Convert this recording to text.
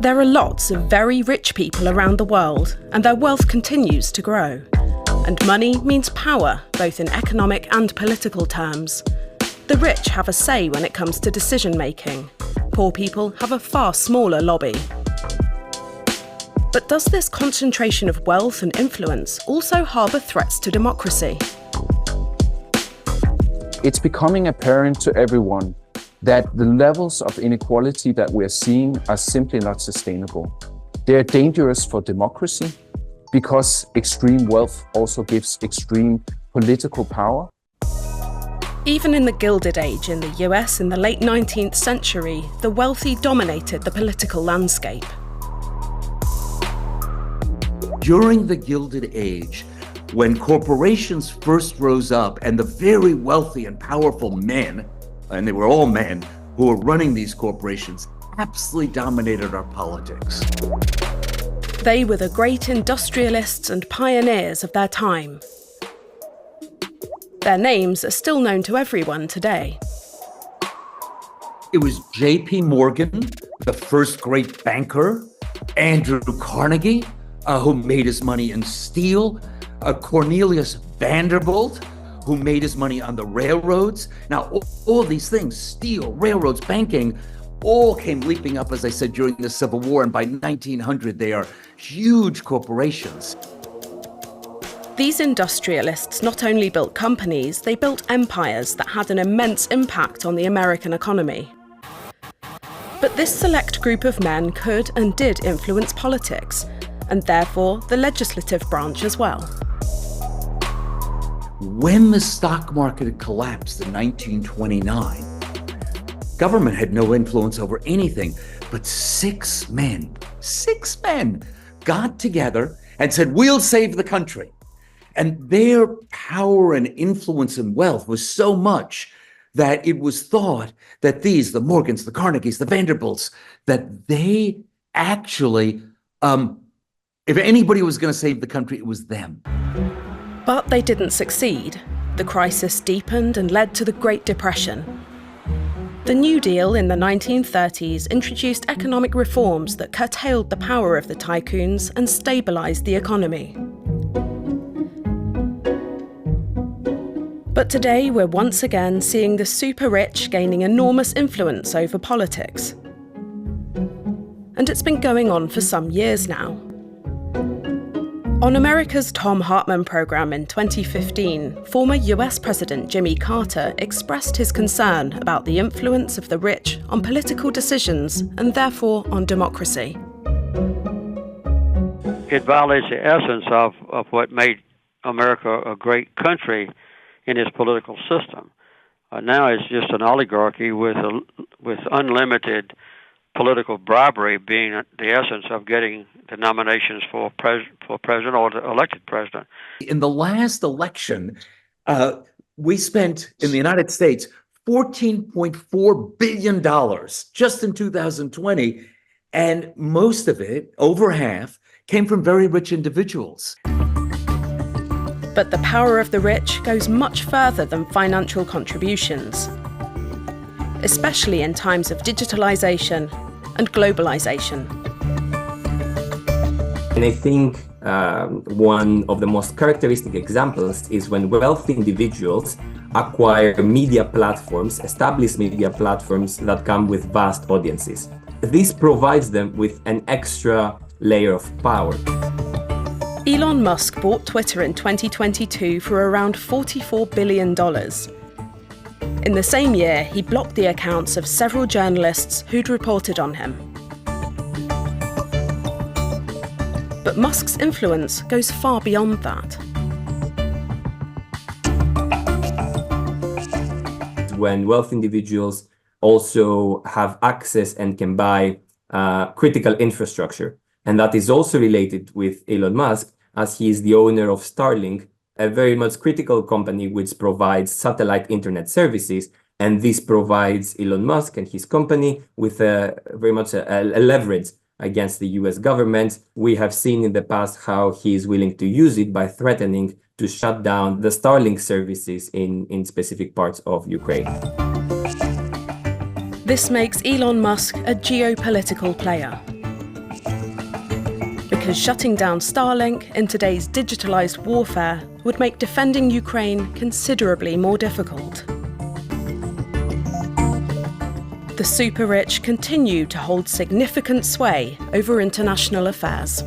There are lots of very rich people around the world, and their wealth continues to grow. And money means power, both in economic and political terms. The rich have a say when it comes to decision-making. Poor people have a far smaller lobby. But does this concentration of wealth and influence also harbour threats to democracy? It's becoming apparent to everyone that the levels of inequality that we're seeing are simply not sustainable. They are dangerous for democracy because extreme wealth also gives extreme political power. Even in the Gilded Age in the US in the late 19th century, the wealthy dominated the political landscape. During the Gilded Age, when corporations first rose up and the very wealthy and powerful men, and they were all men, who were running these corporations, absolutely dominated our politics. They were the great industrialists and pioneers of their time. Their names are still known to everyone today. It was J.P. Morgan, the first great banker, Andrew Carnegie, who made his money in steel, Cornelius Vanderbilt, who made his money on the railroads. Now, all these things, steel, railroads, banking, all came leaping up, as I said, during the Civil War, and by 1900, they are huge corporations. These industrialists not only built companies, they built empires that had an immense impact on the American economy. But this select group of men could and did influence politics, and therefore the legislative branch as well. When the stock market had collapsed in 1929, government had no influence over anything, but six men got together and said, we'll save the country. And their power and influence and wealth was so much that it was thought that these, the Morgans, the Carnegies, the Vanderbilts, that they actually, if anybody was going to save the country, it was them. But they didn't succeed. The crisis deepened and led to the Great Depression. The New Deal in the 1930s introduced economic reforms that curtailed the power of the tycoons and stabilised the economy. But today we're once again seeing the super rich gaining enormous influence over politics. And it's been going on for some years now. On America's Thom Hartmann program in 2015, former US President Jimmy Carter expressed his concern about the influence of the rich on political decisions and therefore on democracy. It violates the essence of what made America a great country in its political system. Now it's just an oligarchy with unlimited political bribery being the essence of getting the nominations for president or the elected president. In the last election, we spent in the United States $14.4 billion just in 2020, and most of it, over half, came from very rich individuals. But the power of the rich goes much further than financial contributions, especially in times of digitalization and globalization. And I think one of the most characteristic examples is when wealthy individuals acquire media platforms, established media platforms that come with vast audiences. This provides them with an extra layer of power. Elon Musk bought Twitter in 2022 for around $44 billion. In the same year, he blocked the accounts of several journalists who'd reported on him. But Musk's influence goes far beyond that. When wealthy individuals also have access and can buy critical infrastructure. And that is also related with Elon Musk, as he is the owner of Starlink, a very much critical company which provides satellite internet services. And this provides Elon Musk and his company with very much a leverage against the US government. We have seen in the past how he is willing to use it by threatening to shut down the Starlink services in specific parts of Ukraine. This makes Elon Musk a geopolitical player. because shutting down Starlink in today's digitalized warfare would make defending Ukraine considerably more difficult. The super rich continue to hold significant sway over international affairs.